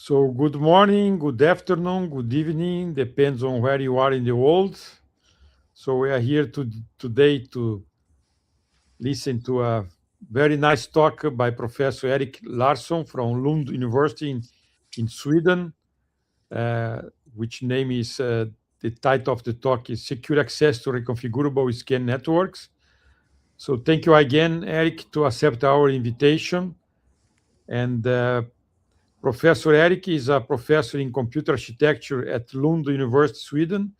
So good morning, good afternoon, good evening, depends on where you are in the world. So we are here today to listen to a very nice talk by Professor Erik Larsson from Lund University in Sweden, uh, which name is, the title of the talk is Secure Access to Reconfigurable Scan Networks. So thank you again, Erik, to accept our invitation. And Professor Erik is a professor in computer architecture at Lund University, Sweden,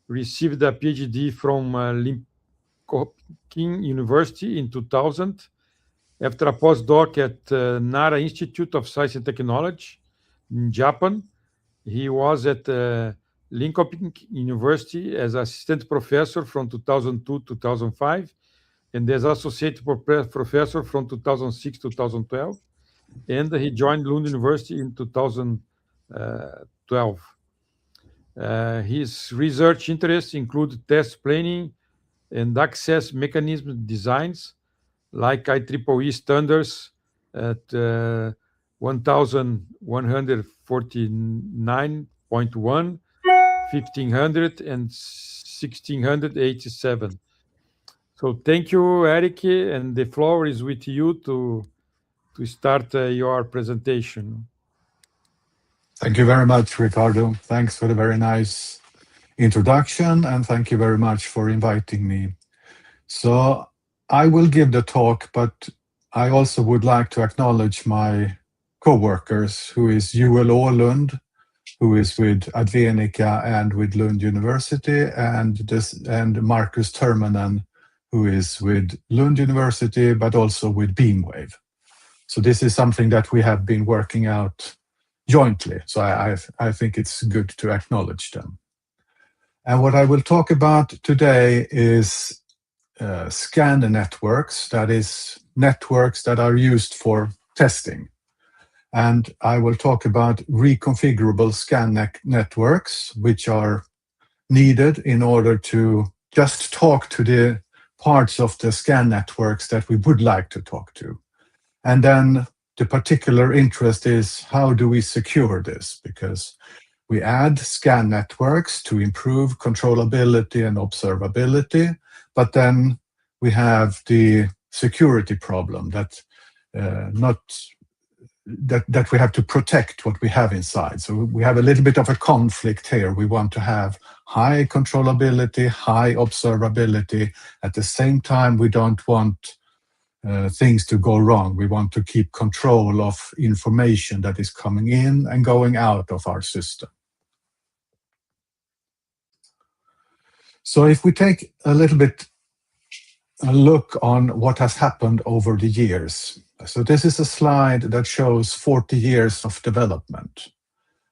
received a PhD from Linköping University in 2000. After a postdoc at Nara Institute of Science and Technology in Japan, he was at Linköping University as assistant professor from 2002 to 2005, and as associate professor from 2006 to 2012. And he joined Lund University in 2012. His research interests include test planning and access mechanism designs, like IEEE standards at 1149.1, 1500, and 1687. So thank you, Erik, and the floor is with you to start your presentation. Thank you very much, Ricardo. Thanks for the very nice introduction, and thank you very much for inviting me. So I will give the talk, but I also would like to acknowledge my co-workers, who is Joel Åhlund, who is with Advenica and with Lund University, and Marcus Termanen, who is with Lund University, but also with Beamwave. So this is something that we have been working out jointly. So I think it's good to acknowledge them. And what I will talk about today is scan networks, that is, networks that are used for testing. And I will talk about reconfigurable scan networks, which are needed in order to just talk to the parts of the scan networks that we would like to talk to. And then the particular interest is, how do we secure this? Because we add scan networks to improve controllability and observability, but then we have the security problem that we have to protect what we have inside. So we have a little bit of a conflict here. We want to have high controllability, high observability. At the same time, we don't want things to go wrong. We want to keep control of information that is coming in and going out of our system. So if we take a little bit a look on what has happened over the years. So this is a slide that shows 40 years of development.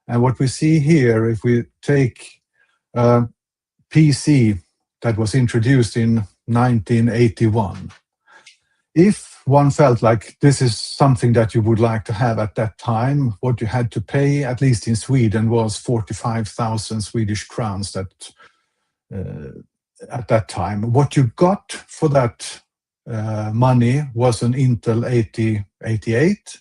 And what we see here, if we take a PC that was introduced in 1981, if one felt like this is something that you would like to have at that time, what you had to pay, at least in Sweden, was 45,000 Swedish crowns at that time. What you got for that money was an Intel 8088.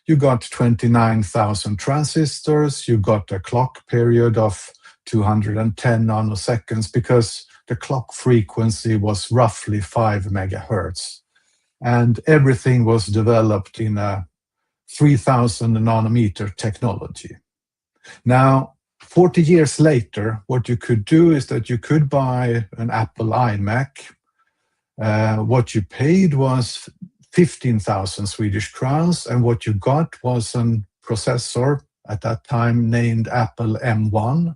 You got 29,000 transistors. You got a clock period of 210 nanoseconds because the clock frequency was roughly 5 megahertz. And everything was developed in a 3000 nanometer technology. Now, 40 years later, what you could do is that you could buy an Apple iMac. What you paid was 15,000 Swedish crowns, and what you got was a processor at that time named Apple M1.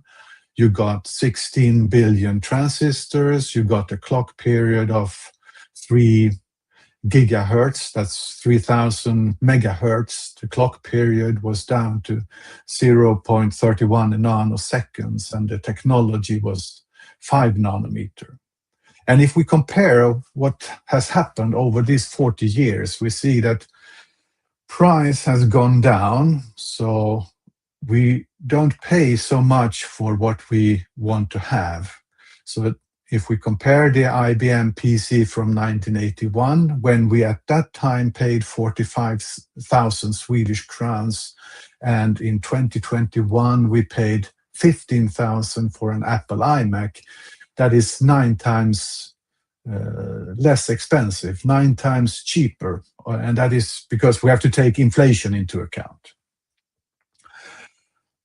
You got 16 billion transistors. You got a clock period of 3 gigahertz, that's 3000 megahertz. The clock period was down to 0.31 nanoseconds, and the technology was 5 nanometer. And if we compare what has happened over these 40 years, we see that price has gone down, so we don't pay so much for what we want to have. So if we compare the IBM PC from 1981, when we at that time paid 45,000 Swedish crowns, and in 2021 we paid 15,000 for an Apple iMac, that is 9 times less expensive, 9 times cheaper, and that is because we have to take inflation into account.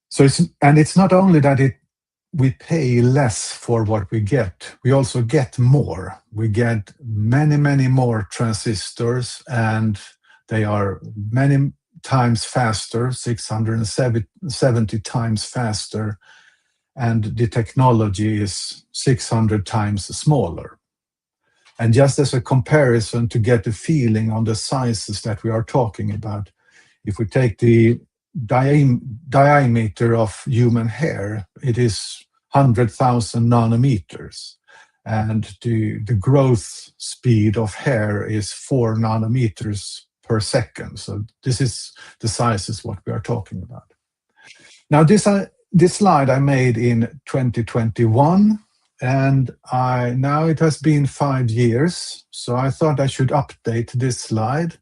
So it's not only that we pay less for what we get, we also get more. We get many more transistors, and they are many times faster, 670 times faster, and the technology is 600 times smaller. And just as a comparison to get a feeling on the sizes that we are talking about, if we take the diameter of human hair, it is 100,000 nanometers, and the growth speed of hair is 4 nanometers per second. So this is the sizes what we are talking about. Now this slide I made in 2021, and now it has been 5 years, so I thought I should update this slide.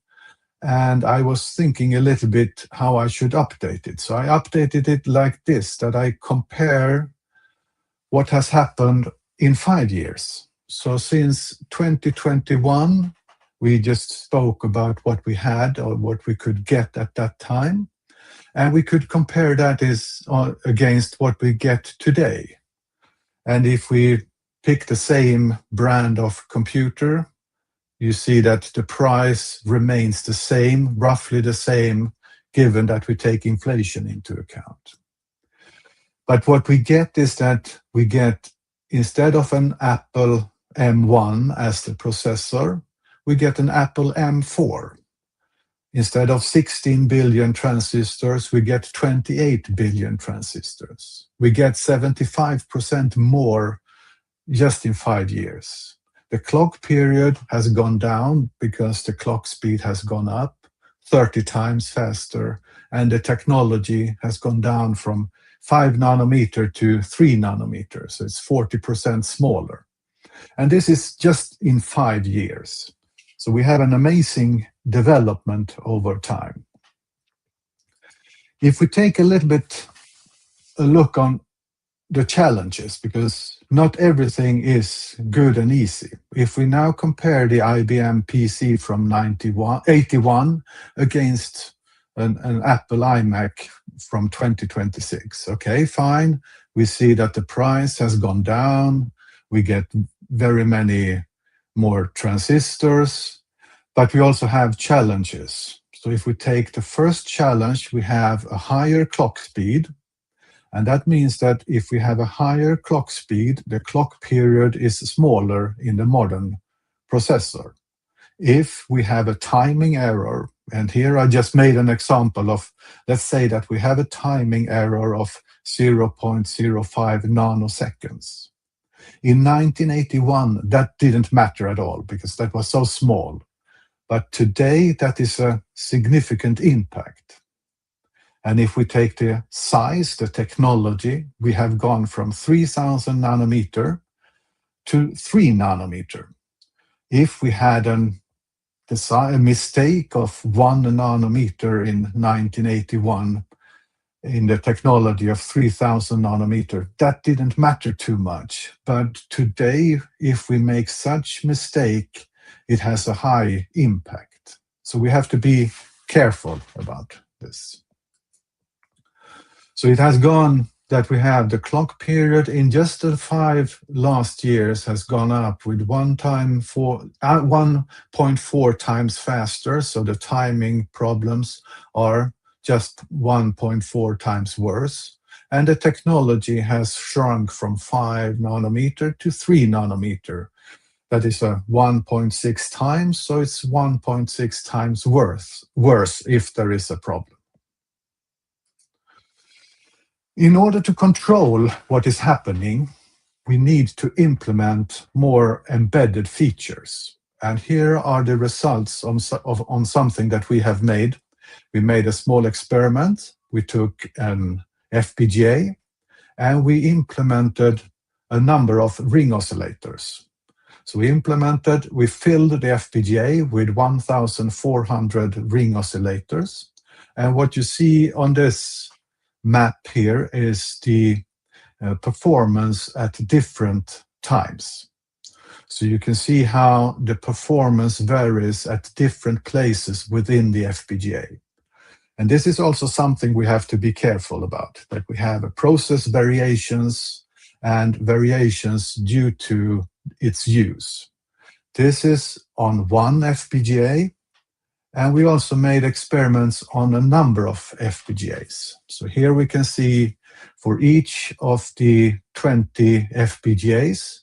And I was thinking a little bit how I should update it. So I updated it like this, that I compare what has happened in 5 years. So since 2021, we just spoke about what we had or what we could get at that time. And we could compare that against what we get today. And if we pick the same brand of computer, you see that the price remains the same, roughly the same, given that we take inflation into account. But what we get is that we get, instead of an Apple M1 as the processor, we get an Apple M4. Instead of 16 billion transistors, we get 28 billion transistors. We get 75% more just in 5 years. The clock period has gone down because the clock speed has gone up 30 times faster, and the technology has gone down from 5 nanometer to 3 nanometers. So it's 40% smaller. And this is just in 5 years. So we have an amazing development over time. If we take a little bit a look on the challenges, because not everything is good and easy. If we now compare the IBM PC from 81 against an Apple iMac from 2026, okay, fine. We see that the price has gone down. We get very many more transistors, but we also have challenges. So if we take the first challenge, we have a higher clock speed. And that means that if we have a higher clock speed, the clock period is smaller in the modern processor. If we have a timing error, and here I just made an example of, let's say that we have a timing error of 0.05 nanoseconds. In 1981, that didn't matter at all because that was so small. But today, that is a significant impact. And if we take the size, the technology, we have gone from 3000 nanometer to 3 nanometer. If we had a mistake of 1 nanometer in 1981 in the technology of 3000 nanometer, that didn't matter too much. But today, if we make such mistake, it has a high impact. So we have to be careful about this. So it has gone that we have the clock period in just the 5 last years has gone up with 1.4 times faster. So the timing problems are just 1.4 times worse. And the technology has shrunk from 5 nanometer to 3 nanometer. That is a 1.6 times. So it's 1.6 times worse if there is a problem. In order to control what is happening, we need to implement more embedded features. And here are the results on something that we have made. We made a small experiment. We took an FPGA and we implemented a number of ring oscillators. So we filled the FPGA with 1,400 ring oscillators. And what you see on this map here is the performance at different times. So you can see how the performance varies at different places within the FPGA. And this is also something we have to be careful about, that we have process variations and variations due to its use. This is on one FPGA, and we also made experiments on a number of FPGAs. So here we can see for each of the 20 FPGAs,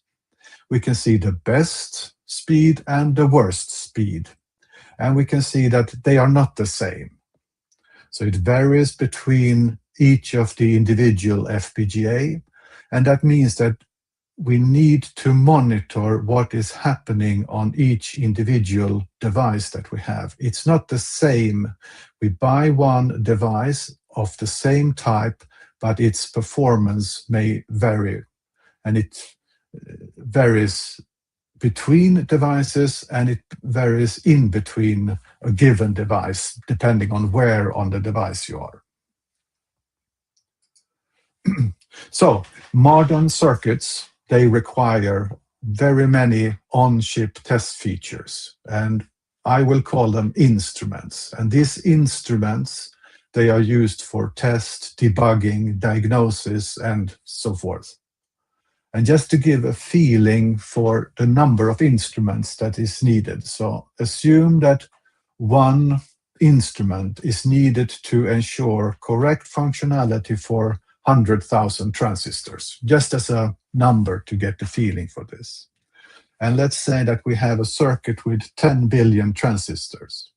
we can see the best speed and the worst speed. And we can see that they are not the same. So it varies between each of the individual FPGA, and that means that we need to monitor what is happening on each individual device that we have. It's not the same. We buy one device of the same type, but its performance may vary, and it varies between devices, and it varies in between a given device, depending on where on the device you are. So modern circuits, they require very many on-chip test features, and I will call them instruments. And these instruments, they are used for test, debugging, diagnosis, and so forth. And just to give a feeling for the number of instruments that is needed. So assume that one instrument is needed to ensure correct functionality for 100,000 transistors, just as a number to get the feeling for this. And let's say that we have a circuit with 10 billion transistors.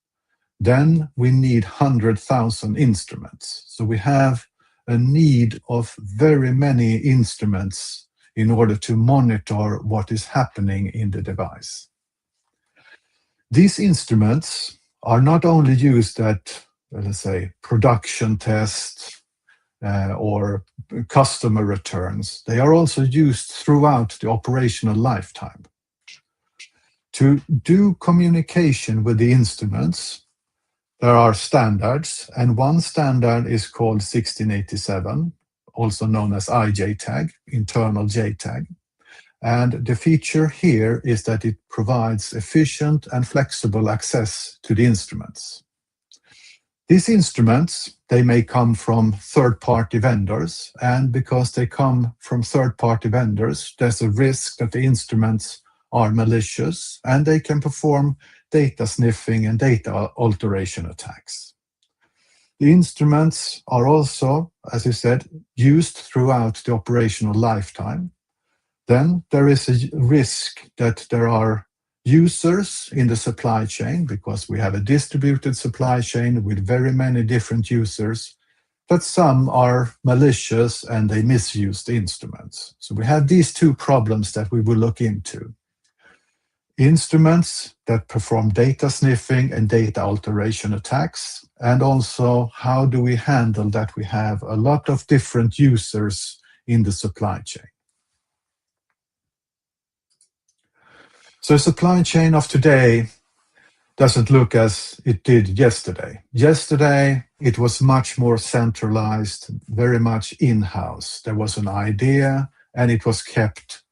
Then we need 100,000 instruments. So we have a need of very many instruments in order to monitor what is happening in the device. These instruments are not only used at, let's say, production tests, or customer returns. They are also used throughout the operational lifetime. To do communication with the instruments, there are standards, and one standard is called 1687, also known as IJTAG, internal JTAG. And the feature here is that it provides efficient and flexible access to the instruments. These instruments, they may come from third-party vendors, and because they come from third-party vendors, there's a risk that the instruments are malicious, and they can perform data sniffing and data alteration attacks. The instruments are also, as I said, used throughout the operational lifetime. Then there is a risk that there are users in the supply chain, because we have a distributed supply chain with very many different users, that some are malicious and they misuse the instruments. So we have these two problems that we will look into. Instruments that perform data sniffing and data alteration attacks, and also how do we handle that we have a lot of different users in the supply chain. So the supply chain of today doesn't look as it did yesterday. Yesterday, it was much more centralized, very much in-house. There was an idea, and it was kept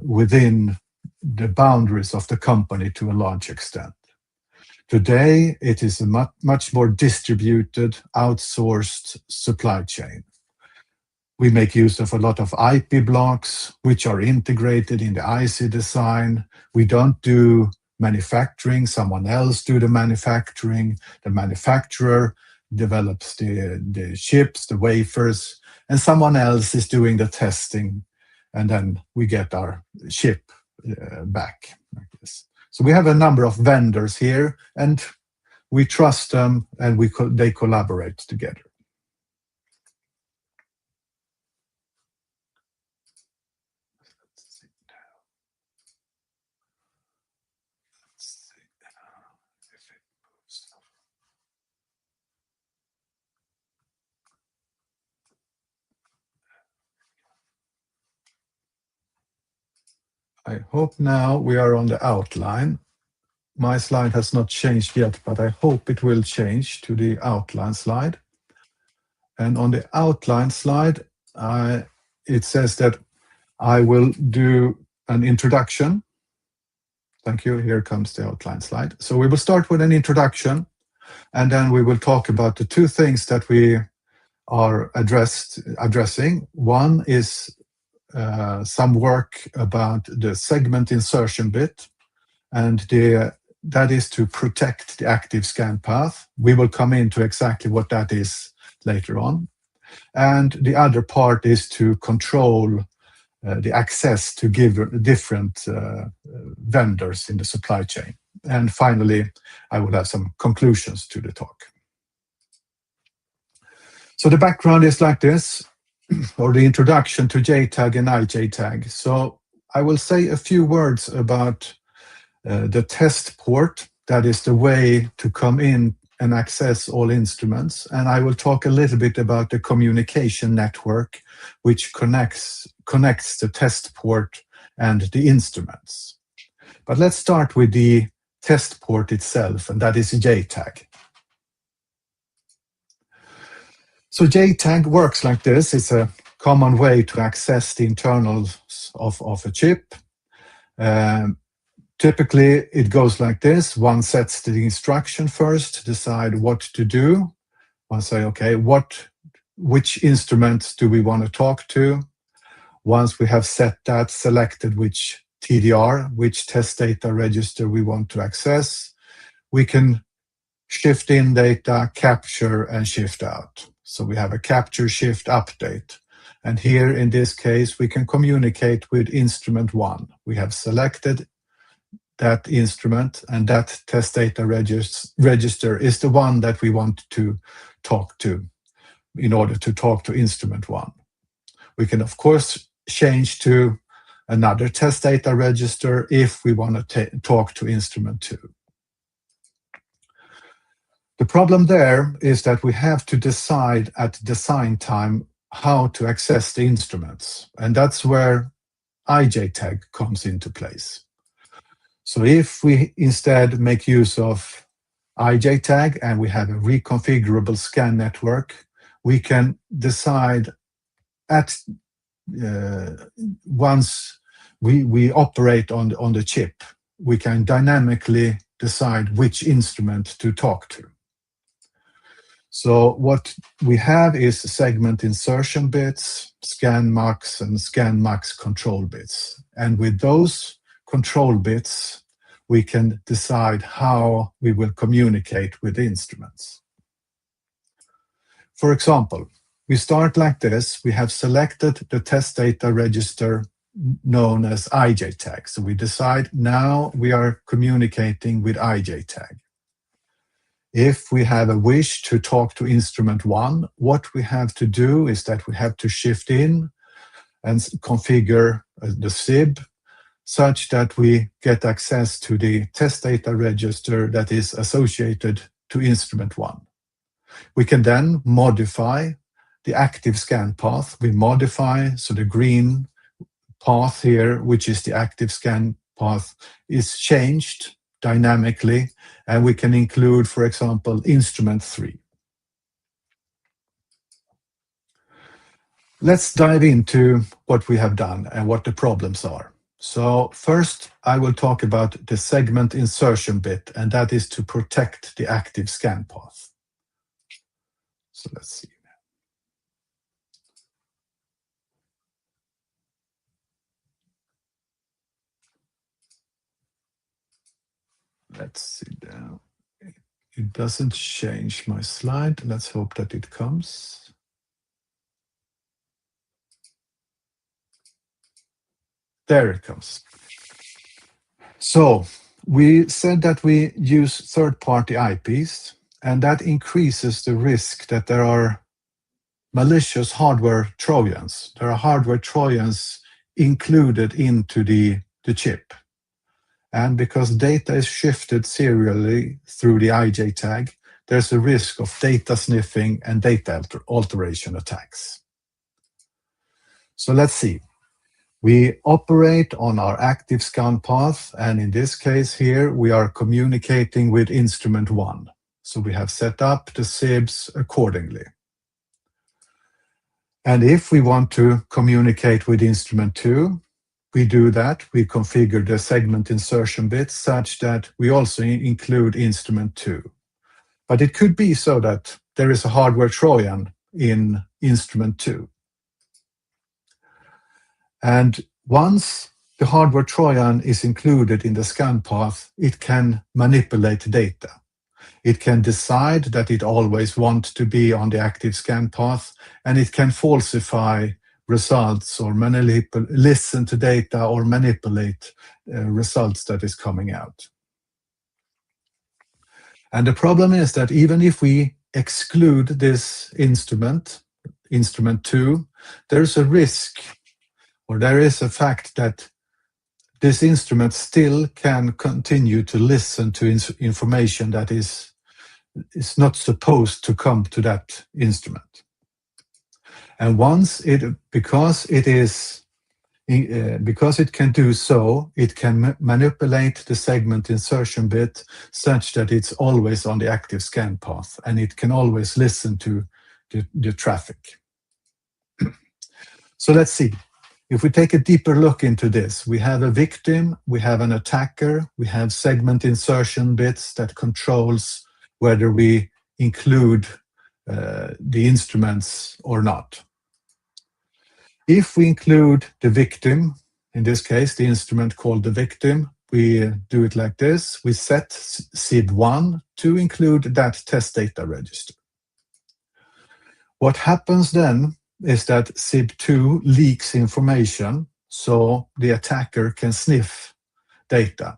within the boundaries of the company to a large extent. Today, it is a much more distributed, outsourced supply chain. We make use of a lot of IP blocks, which are integrated in the IC design. We don't do manufacturing, someone else do the manufacturing. The manufacturer develops the chips, the wafers, and someone else is doing the testing, and then we get our chip back like this. So we have a number of vendors here, and we trust them, and they collaborate together. I hope now we are on the outline. My slide has not changed yet, but I hope it will change to the outline slide. And on the outline slide, it says that I will do an introduction. Thank you. Here comes the outline slide. So we will start with an introduction, and then we will talk about the two things that we are addressing. One is some work about the segment insertion bit, and that is to protect the active scan path. We will come into exactly what that is later on. And the other part is to control the access to different vendors in the supply chain. And finally, I will have some conclusions to the talk. So the background is like this, or the introduction to JTAG and IJTAG. So I will say a few words about the test port, that is the way to come in and access all instruments. And I will talk a little bit about the communication network, which connects the test port and the instruments. But let's start with the test port itself, and that is JTAG. So JTAG works like this. It's a common way to access the internals of a chip. Typically, it goes like this. One sets the instruction first, decide what to do. One say, okay, which instruments do we want to talk to? Once we have set that, selected which TDR, which test data register we want to access, we can shift in data, capture, and shift out. So we have a capture, shift, update. And here, in this case, we can communicate with instrument 1. We have selected that instrument, and that test data register is the one that we want to talk to in order to talk to instrument 1. We can, of course, change to another test data register if we want to talk to instrument 2. The problem there is that we have to decide at design time how to access the instruments, and that's where IJTAG comes into place. So if we instead make use of IJTAG and we have a reconfigurable scan network, we can decide once we operate on the chip, we can dynamically decide which instrument to talk to. So what we have is segment insertion bits, scan max, and scan max control bits. And with those control bits, we can decide how we will communicate with the instruments. For example, we start like this. We have selected the test data register known as IJTAG. So we decide now we are communicating with IJTAG. If we have a wish to talk to instrument 1, what we have to do is that we have to shift in and configure the SIB such that we get access to the test data register that is associated to instrument 1. We can then modify the active scan path. We modify, so the green path here, which is the active scan path, is changed dynamically, and we can include, for example, instrument 3. Let's dive into what we have done and what the problems are. So first, I will talk about the segment insertion bit, and that is to protect the active scan path. So let's see. Let's see now. It doesn't change my slide. Let's hope that it comes. There it comes. So we said that we use third-party IPs, and that increases the risk that there are malicious hardware Trojans. There are hardware Trojans included into the chip. And because data is shifted serially through the IJTAG, there's a risk of data sniffing and data alteration attacks. So let's see. We operate on our active scan path, and in this case here, we are communicating with instrument 1. So we have set up the SIBs accordingly. And if we want to communicate with instrument 2, we do that. We configure the segment insertion bit such that we also include instrument 2. But it could be so that there is a hardware Trojan in instrument 2. And once the hardware Trojan is included in the scan path, it can manipulate data. It can decide that it always wants to be on the active scan path, and it can falsify results or listen to data or manipulate results that is coming out. And the problem is that even if we exclude this instrument 2, there's a risk, or there is a fact that this instrument still can continue to listen to information that is not supposed to come to that instrument. And because it can do so, it can manipulate the segment insertion bit such that it's always on the active scan path, and it can always listen to the traffic. So let's see. If we take a deeper look into this, we have a victim, we have an attacker, we have segment insertion bits that controls whether we include the instruments or not. If we include the victim, in this case, the instrument called the victim, we do it like this. We set SIB1 to include that test data register. What happens then is that SIB2 leaks information, so the attacker can sniff data.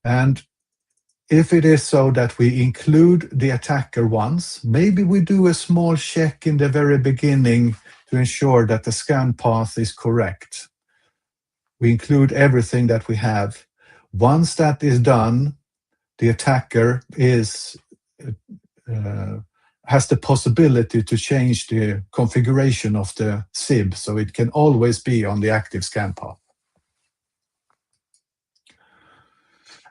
And if it is so that we include the attacker once, maybe we do a small check in the very beginning to ensure that the scan path is correct. We include everything that we have. Once that is done, the attacker has the possibility to change the configuration of the SIB, so it can always be on the active scan path.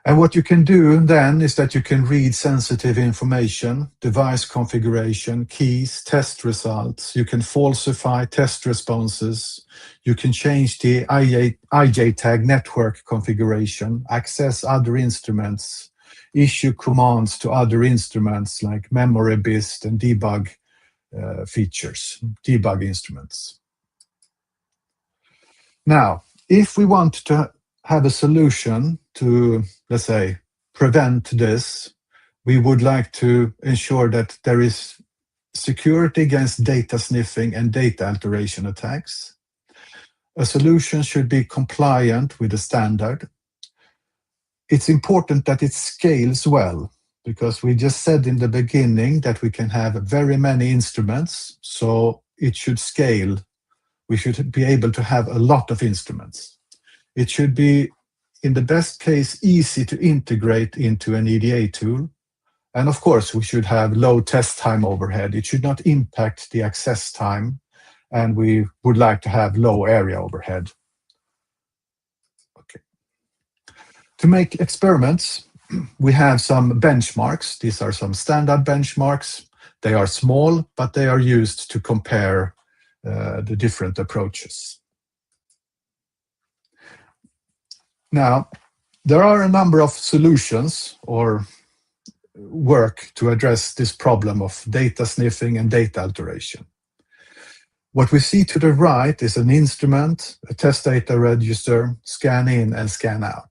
And what you can do then is that you can read sensitive information, device configuration, keys, test results. You can falsify test responses. You can change the IJTAG network configuration, access other instruments, issue commands to other instruments like memory BIST and debug features, debug instruments. Now, if we want to have a solution to, let's say, prevent this, we would like to ensure that there is security against data sniffing and data alteration attacks. A solution should be compliant with the standard. It's important that it scales well, because we just said in the beginning that we can have very many instruments, so it should scale. We should be able to have a lot of instruments. It should be, in the best case, easy to integrate into an EDA tool. And of course, we should have low test time overhead. It should not impact the access time. And we would like to have low area overhead. Okay. To make experiments, we have some benchmarks. These are some standard benchmarks. They are small, but they are used to compare the different approaches. Now, there are a number of solutions or work to address this problem of data sniffing and data alteration. What we see to the right is an instrument, a test data register, scan in and scan out.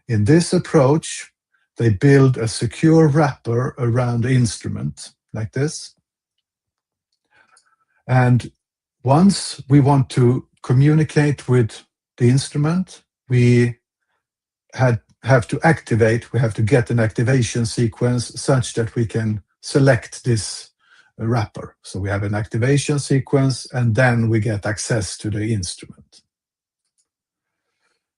In this approach, they build a secure wrapper around the instrument, like this. And once we want to communicate with the instrument, we have to get an activation sequence such that we can select this wrapper. So we have an activation sequence, and then we get access to the instrument.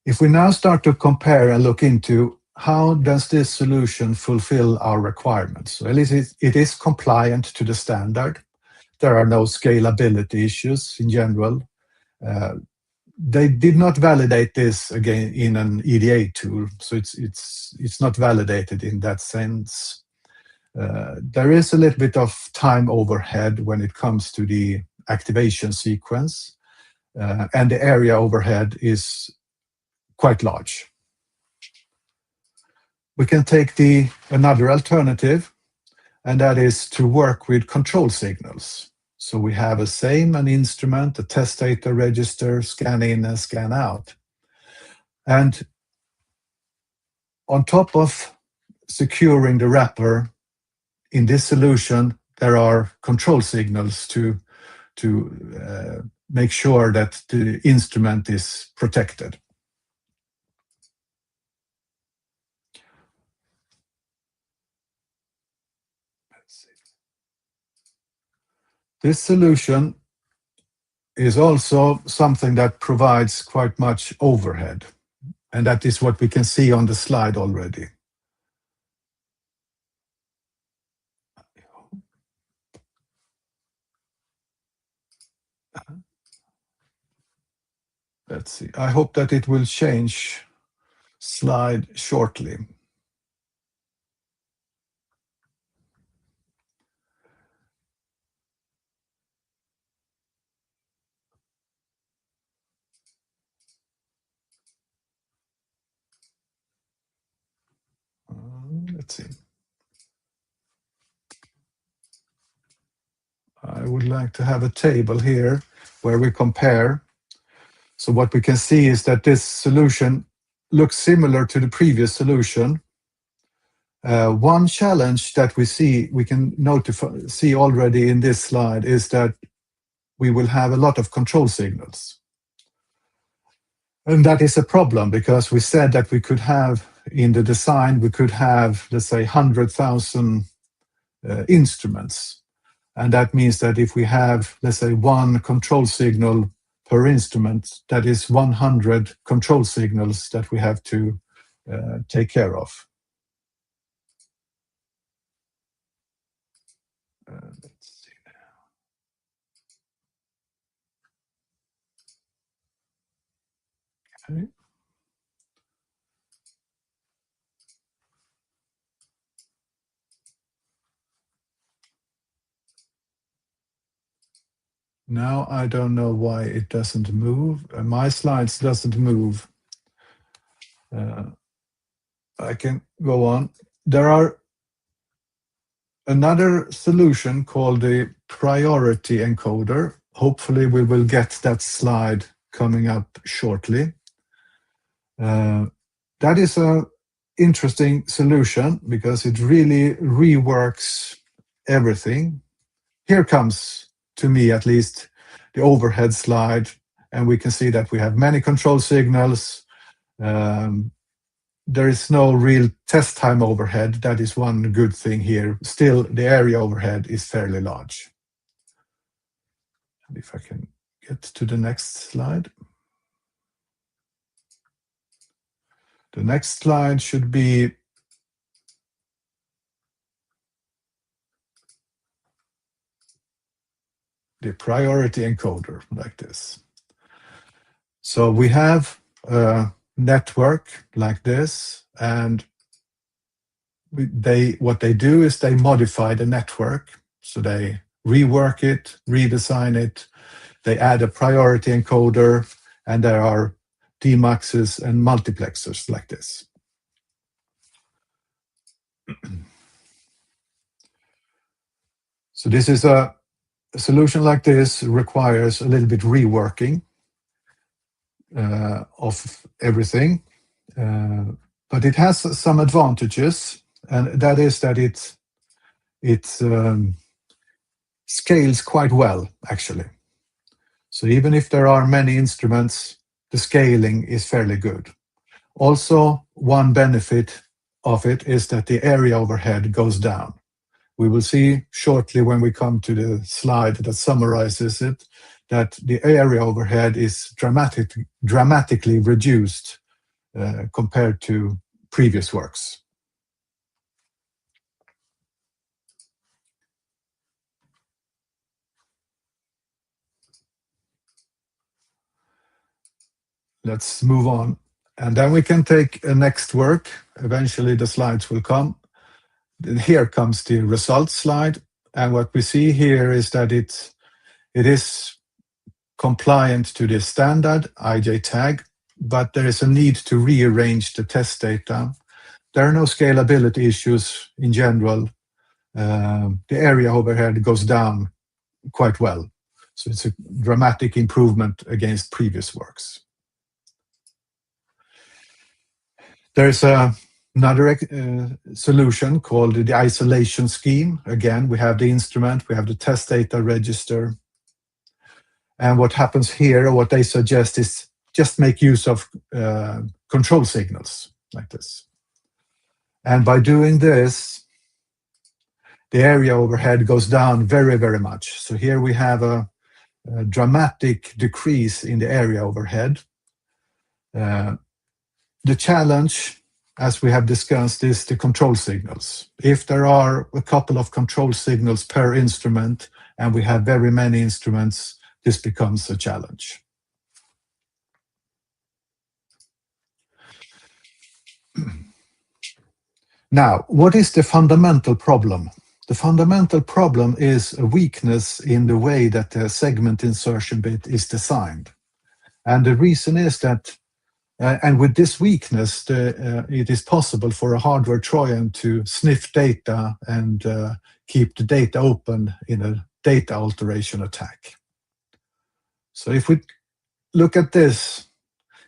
If we now start to compare and look into how does this solution fulfill our requirements? So at least it is compliant to the standard. There are no scalability issues in general. they did not validate this again in an EDA tool, so it's not validated in that sense. There is a little bit of time overhead when it comes to the activation sequence, and the area overhead is quite large. We can take another alternative, and that is to work with control signals. So we have an instrument, a test data register, scan in and scan out. And on top of securing the wrapper, in this solution, there are control signals to make sure that the instrument is protected. This solution is also something that provides quite much overhead, and that is what we can see on the slide already. Let's see. I hope that it will change slide shortly. Let's see. I would like to have a table here where we compare. So what we can see is that this solution looks similar to the previous solution. One challenge that we can see already in this slide is that we will have a lot of control signals. And that is a problem because we said that we could have, in the design, we could have, let's say, 100,000 instruments. And that means that if we have, let's say, one control signal per instrument, that is 100 control signals that we have to take care of. Let's see now. Okay. Now I don't know why it doesn't move. My slides doesn't move. I can go on. There are another solution called the priority encoder. Hopefully we will get that slide coming up shortly. That is an interesting solution because it really reworks everything. Here comes, to me at least, the overhead slide, and we can see that we have many control signals. There is no real test time overhead. That is one good thing here. Still, the area overhead is fairly large. And if I can get to the next slide. The next slide should be the priority encoder, like this. So we have a network like this, and what they do is they modify the network. So they rework it, redesign it. They add a priority encoder, and there are demuxes and multiplexers like this. So this is a solution like this requires a little bit reworking of everything, but it has some advantages, and that is that it scales quite well, actually. So even if there are many instruments, the scaling is fairly good. Also, one benefit of it is that the area overhead goes down. We will see shortly when we come to the slide that summarizes it, that the area overhead is dramatically reduced compared to previous works. let's move on. And then we can take a next work. Eventually the slides will come. Here comes the results slide. And what we see here is that it is compliant to the standard IJ tag, but there is a need to rearrange the test data. There are no scalability issues in general. The area overhead goes down quite well. So it's a dramatic improvement against previous works. There's another solution called the isolation scheme. Again, we have the instrument, we have the test data register. And what happens here, or what they suggest, is just make use of control signals like this. And by doing this, the area overhead goes down very, very much. So here we have a dramatic decrease in the area overhead. The challenge, as we have discussed, is the control signals. If there are a couple of control signals per instrument, and we have very many instruments, this becomes a challenge. Now, what is the fundamental problem? The fundamental problem is a weakness in the way that the segment insertion bit is designed. And the reason is that and with this weakness, it is possible for a hardware Trojan to sniff data and keep the data open in a data alteration attack. So if we look at this,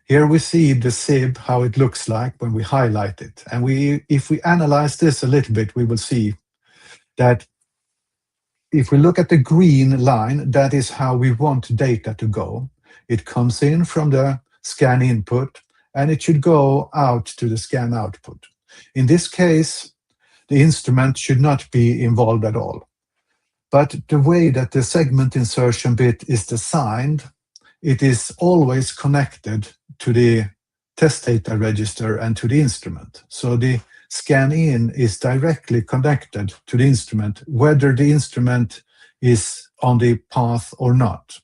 here we see the SIB, how it looks like when we highlight it. And if we analyze this a little bit, we will see that if we look at the green line, that is how we want data to go. It comes in from the scan input, and it should go out to the scan output. In this case, the instrument should not be involved at all. But the way that the segment insertion bit is designed, it is always connected to the test data register and to the instrument. So the scan in is directly connected to the instrument, whether the instrument is on the path or not.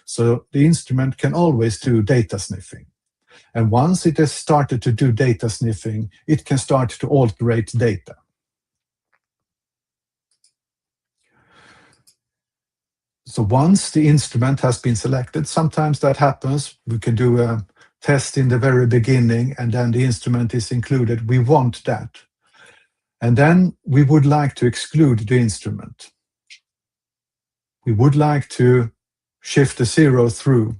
So the instrument can always do data sniffing. And once it has started to do data sniffing, it can start to alterate data. So once the instrument has been selected, sometimes that happens. We can do a test in the very beginning, and then the instrument is included. We want that. And then we would like to exclude the instrument. We would like to shift the 0 through.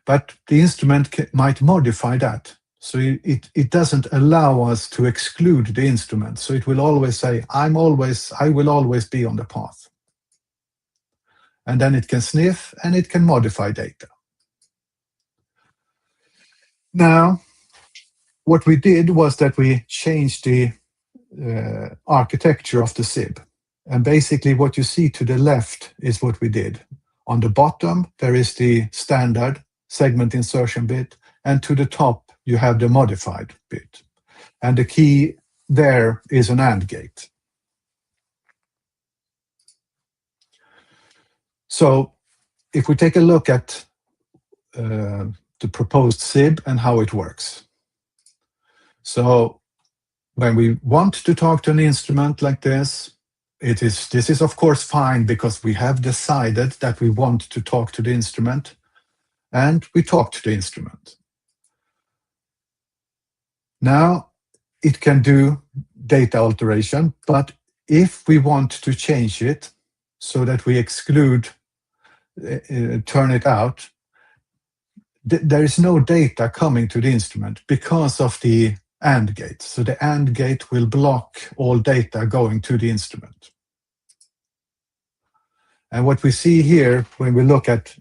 But the instrument might modify that. So it doesn't allow us to exclude the instrument. So it will always say, I will always be on the path. And then it can sniff and it can modify data. Now, what we did was that we changed the architecture of the SIB. And basically what you see to the left is what we did. On the bottom, there is the standard segment insertion bit, and to the top, you have the modified bit. And the key there is an AND gate. So if we take a look at the proposed SIB and how it works. So when we want to talk to an instrument like this, this is of course fine because we have decided that we want to talk to the instrument, and we talk to the instrument. Now it can do data alteration, but if we want to change it so that we exclude, turn it out, there is no data coming to the instrument because of the AND gate. So the AND gate will block all data going to the instrument. And what we see here when we look at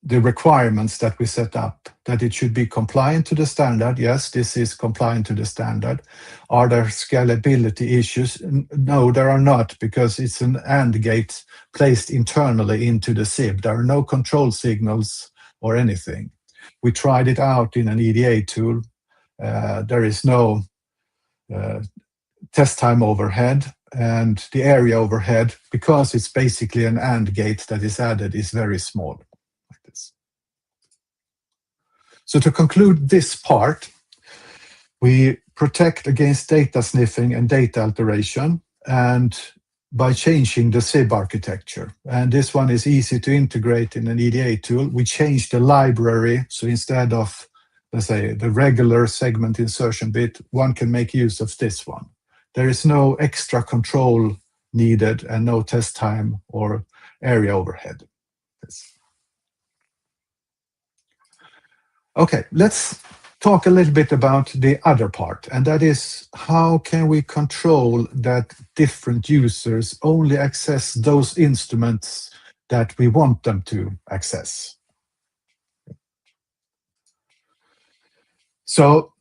the requirements that we set up, that it should be compliant to the standard. Yes, this is compliant to the standard. Are there scalability issues? No, there are not, because it's an AND gate placed internally into the SIB. There are no control signals or anything. We tried it out in an EDA tool. There is no test time overhead, and the area overhead, because it's basically an AND gate that is added, is very small. Like this. So to conclude this part, we protect against data sniffing and data alteration, and by changing the SIB architecture. And this one is easy to integrate in an EDA tool. We change the library, so instead of, let's say, the regular segment insertion bit, one can make use of this one. There is no extra control needed and no test time or area overhead. Okay, let's talk a little bit about the other part, and that is how can we control that different users only access those instruments that we want them to access. So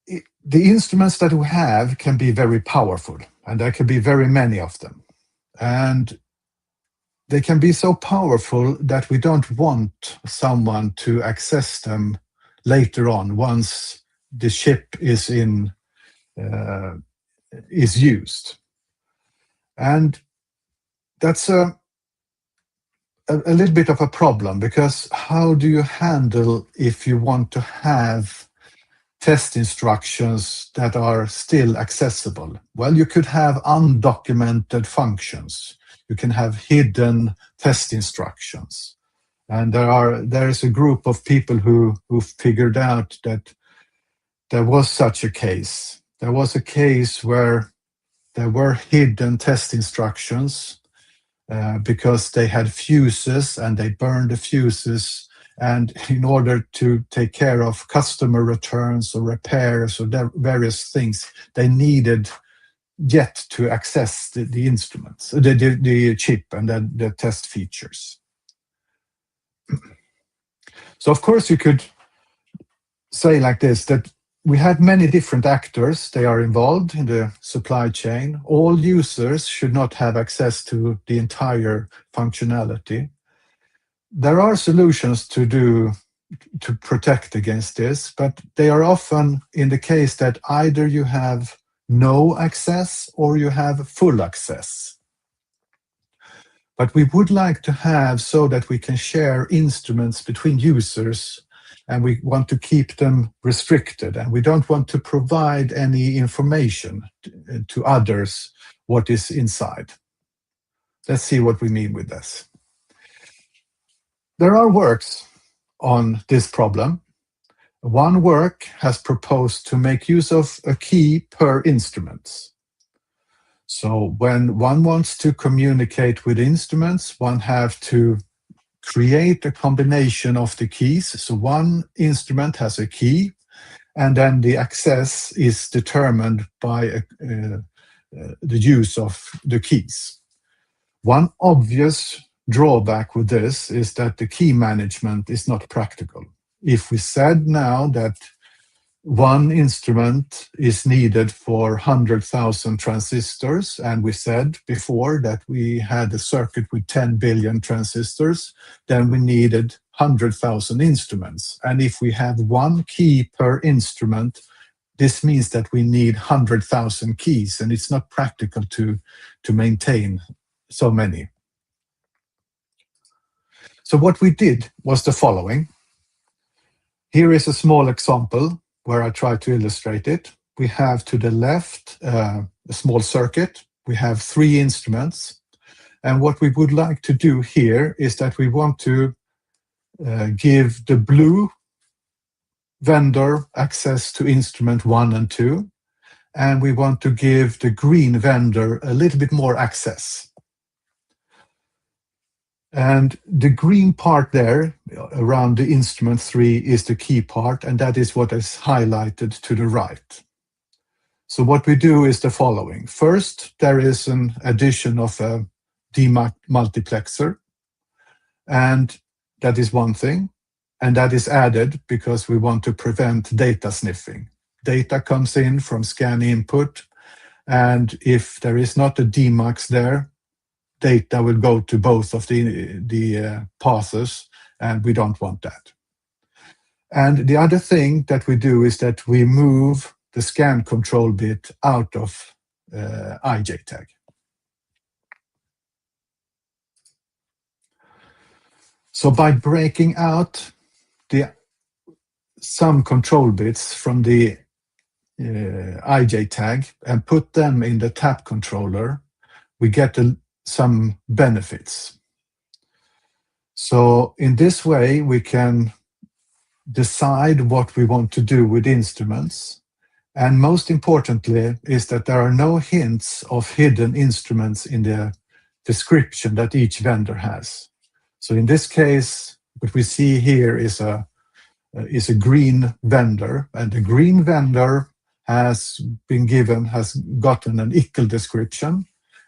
the instruments that we have can be very powerful, and there can be very many of them. And they can be so powerful that we don't want someone to access them later on once the chip is used. And that's a little bit of a problem, because how do you handle if you want to have test instructions that are still accessible? Well, you could have undocumented functions. You can have hidden test instructions. And there is a group of people who figured out that there was such a case. There was a case where there were hidden test instructions because they had fuses and they burned the fuses. And in order to take care of customer returns or repairs or various things, they needed yet to access the instruments, the chip and the test features. So of course you could say like this, that we had many different actors, they are involved in the supply chain. All users should not have access to the entire functionality. There are solutions to protect against this, but they are often in the case that either you have no access or you have full access. But we would like to have so that we can share instruments between users, and we want to keep them restricted, and we don't want to provide any information to others what is inside. Let's see what we mean with this. There are works on this problem. One work has proposed to make use of a key per instrument. So when one wants to communicate with instruments, one have to create a combination of the keys. So one instrument has a key, and then the access is determined by the use of the keys. One obvious drawback with this is that the key management is not practical. If we said now that one instrument is needed for 100,000 transistors, and we said before that we had a circuit with 10 billion transistors, then we needed 100,000 instruments. And if we have one key per instrument, this means that we need 100,000 keys, and it's not practical to maintain so many. So what we did was the following. Here is a small example where I try to illustrate it. We have to the left a small circuit. We have 3 instruments. And what we would like to do here is that we want to give the blue vendor access to instrument 1 and 2. And we want to give the green vendor a little bit more access. And the green part there around the instrument 3 is the key part, and that is what is highlighted to the right. So what we do is the following. First, there is an addition of a demultiplexer, and that is one thing. And that is added because we want to prevent data sniffing. Data comes in from scan input, and if there is not a demux there, data will go to both of the paths, and we don't want that. And the other thing that we do is that we move the scan control bit out of IJTAG. So by breaking out the some control bits from the IJ tag and put them in the tap controller, we get some benefits. So in this way, we can decide what we want to do with instruments. And most importantly is that there are no hints of hidden instruments in the description that each vendor has. So in this case, what we see here is a green vendor, and the green vendor has gotten an ICL description,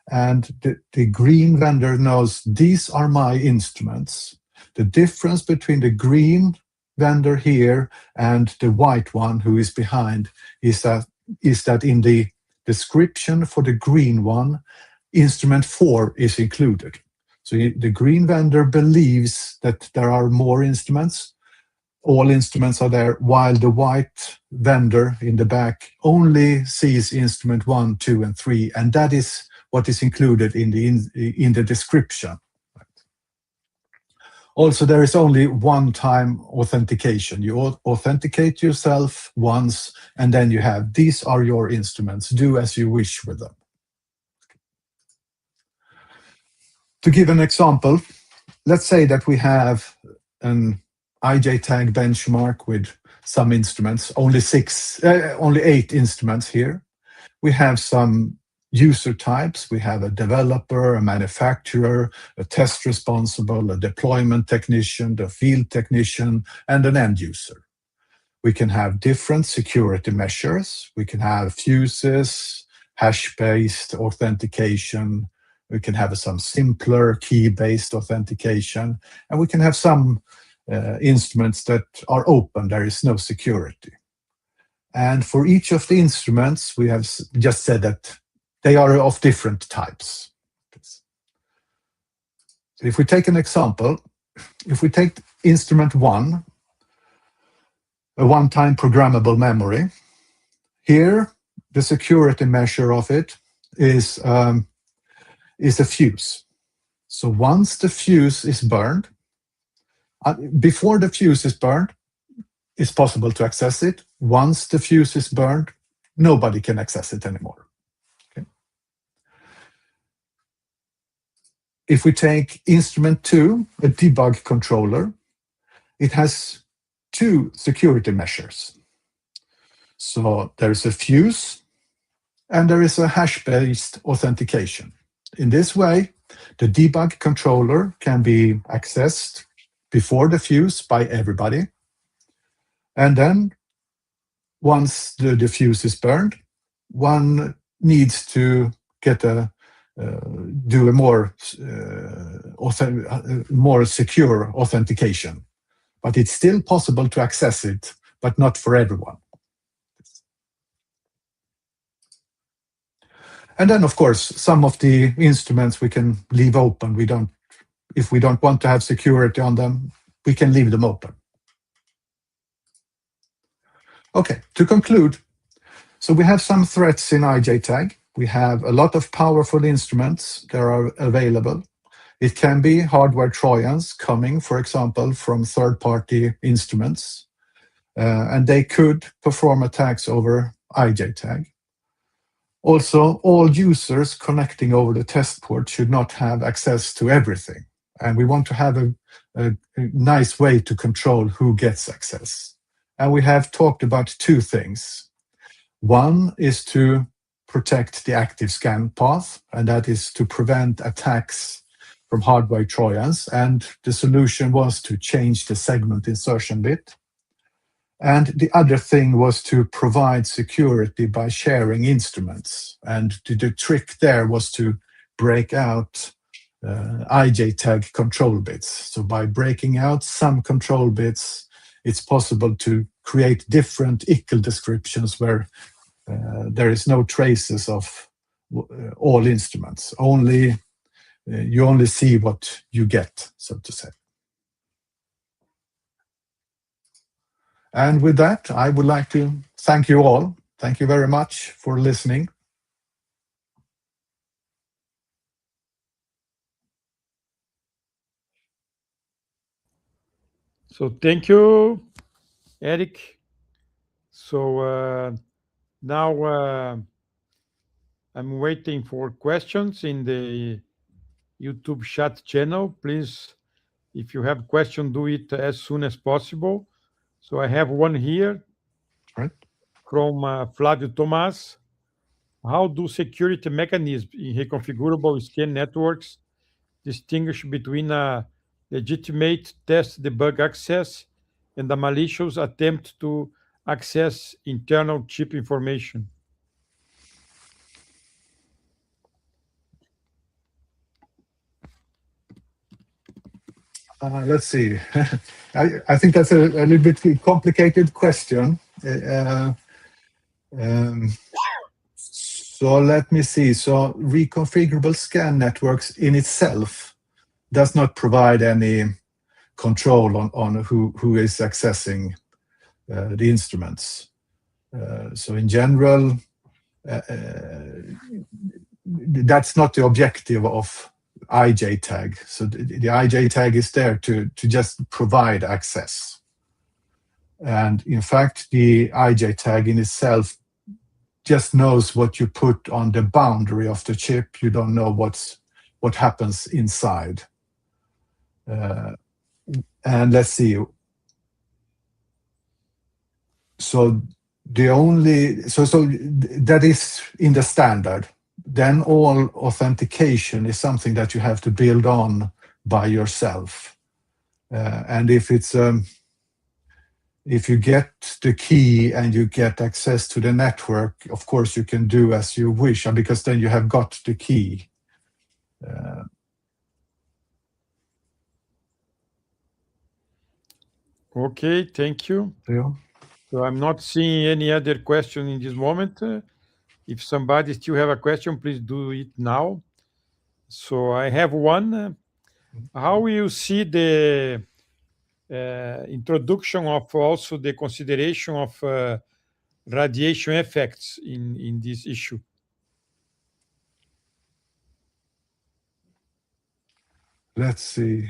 and the green vendor knows these are my instruments. The difference between the green vendor here and the white one who is behind is that in the description for the green one, instrument 4 is included. So the green vendor believes that there are more instruments. All instruments are there, while the white vendor in the back only sees instrument 1, 2, and 3, and that is what is included in the description. Also, there is only one-time authentication. You authenticate yourself once, and then you have, these are your instruments. Do as you wish with them. To give an example, let's say that we have an IJ tag benchmark with some instruments, only 8 instruments here. We have some user types. We have a developer, a manufacturer, a test responsible, a deployment technician, the field technician, and an end user. We can have different security measures. We can have fuses, hash-based authentication. We can have some simpler key-based authentication, and we can have some instruments that are open. There is no security. And for each of the instruments, we have just said that they are of different types. So if we take an example, if we take instrument 1, a one-time programmable memory, here the security measure of it is a fuse. So once the fuse is burned, before the fuse is burned, it's possible to access it. Once the fuse is burned, nobody can access it anymore. Okay. If we take instrument 2, a debug controller, it has 2 security measures. So there is a fuse and there is a hash-based authentication. In this way, the debug controller can be accessed before the fuse by everybody. And then once the fuse is burned, one needs to get do a more secure authentication. But it's still possible to access it, but not for everyone. And then, of course, some of the instruments we can leave open. If we don't want to have security on them, we can leave them open. Okay, to conclude, so we have some threats in IJ tag. We have a lot of powerful instruments that are available. It can be hardware Trojans coming, for example, from third-party instruments, and they could perform attacks over IJ tag. Also, all users connecting over the test port should not have access to everything. And we want to have a nice way to control who gets access. And we have talked about 2 things. One is to protect the active scan path, and that is to prevent attacks from hardware Trojans. And the solution was to change the segment insertion bit. And the other thing was to provide security by sharing instruments. And the trick there was to break out IJ tag control bits. So by breaking out some control bits, it's possible to create different ICL descriptions where there is no traces of all instruments. You only see what you get, so to say. And with that, I would like to thank you all. Thank you very much for listening. So thank you, Erik. So now I'm waiting for questions in the YouTube chat channel. Please, if you have question, do it as soon as possible. So I have one here Right. from Flavio Tomas. How do security mechanisms in reconfigurable scan networks distinguish between a legitimate test debug access and a malicious attempt to access internal chip information? Let's see. I think that's a little bit complicated question. So let me see. So reconfigurable scan networks in itself does not provide any control on who is accessing the instruments. So in general, that's not the objective of IJ tag. So the IJ tag is there to just provide access. And in fact, the IJ tag in itself just knows what you put on the boundary of the chip. You don't know what happens inside. And let's see. So that is in the standard. Then all authentication is something that you have to build on by yourself. And if you get the key and you get access to the network, of course you can do as you wish, because then you have got the key. Okay, thank you. Yeah. So I'm not seeing any other question in this moment. If somebody still have a question, please do it now. So I have one. How will you see the introduction of also the consideration of radiation effects in this issue? Let's see.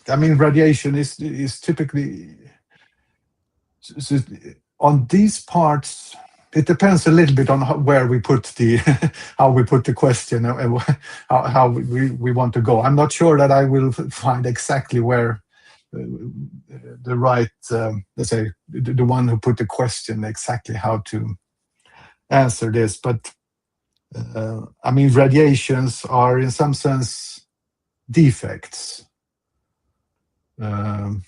I mean, radiation is typically on these parts. It depends a little bit on where we put the how we put the question and how we want to go. I'm not sure that I will find exactly where the right, let's say, the one who put the question exactly how to answer this. But I mean, radiations are in some sense defects. And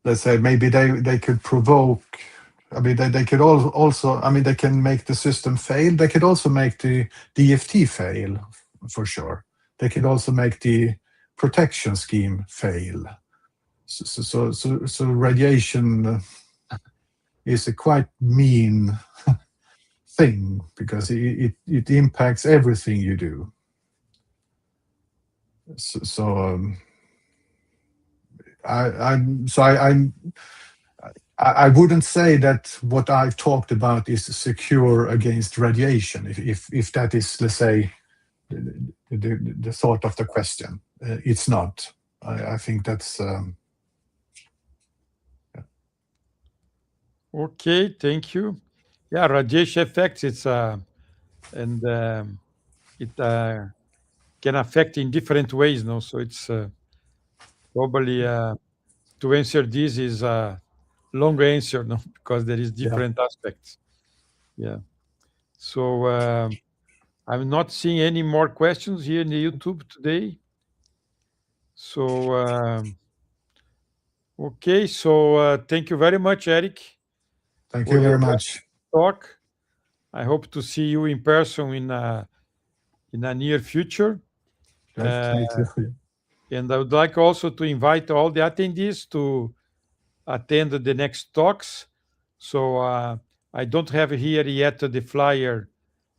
let's say maybe they could provoke. I mean, they could also. I mean, they can make the system fail. They could also make the DFT fail, for sure. They could also make the protection scheme fail. So radiation is a quite mean thing because it impacts everything you do. I wouldn't say that what I've talked about is secure against radiation. If that is, let's say, the thought of the question, it's not. I think that's. Okay, thank you. Yeah, radiation effects. It's and it can affect in different ways. No, so it's probably to answer this is a long answer, no, because there is different aspects. Yeah. So I'm not seeing any more questions here in the YouTube today. So okay. So thank you very much, Erik, Thank for you your very much. talk. I hope to see you in person in a near future. Me too. And I would like also to invite all the attendees to attend the next talks. So I don't have here yet the flyer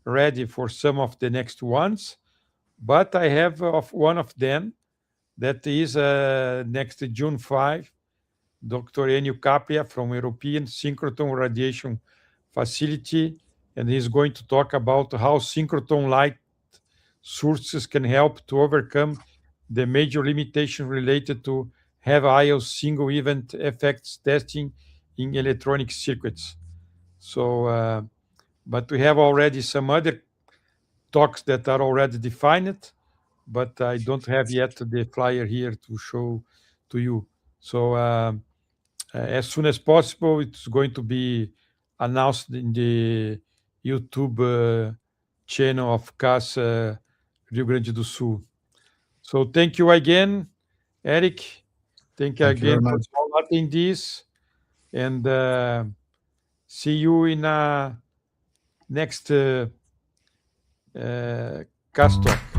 ready for some of the next ones, but I have of one of them that is next June 5, Dr. Enio Capria from European Synchrotron Radiation Facility and he's going to talk about how synchrotron light sources can help to overcome the major limitation related to heavy-ion single event effects testing in electronic circuits. So, but we have already some other talks that are already defined, but I don't have yet the flyer here to show to you. So as soon as possible, it's going to be announced in the YouTube channel of CASS Rio Grande do Sul. So thank you again, Erik. Thank you Thank you very again for much. downloading this, and see you in next CASS talk.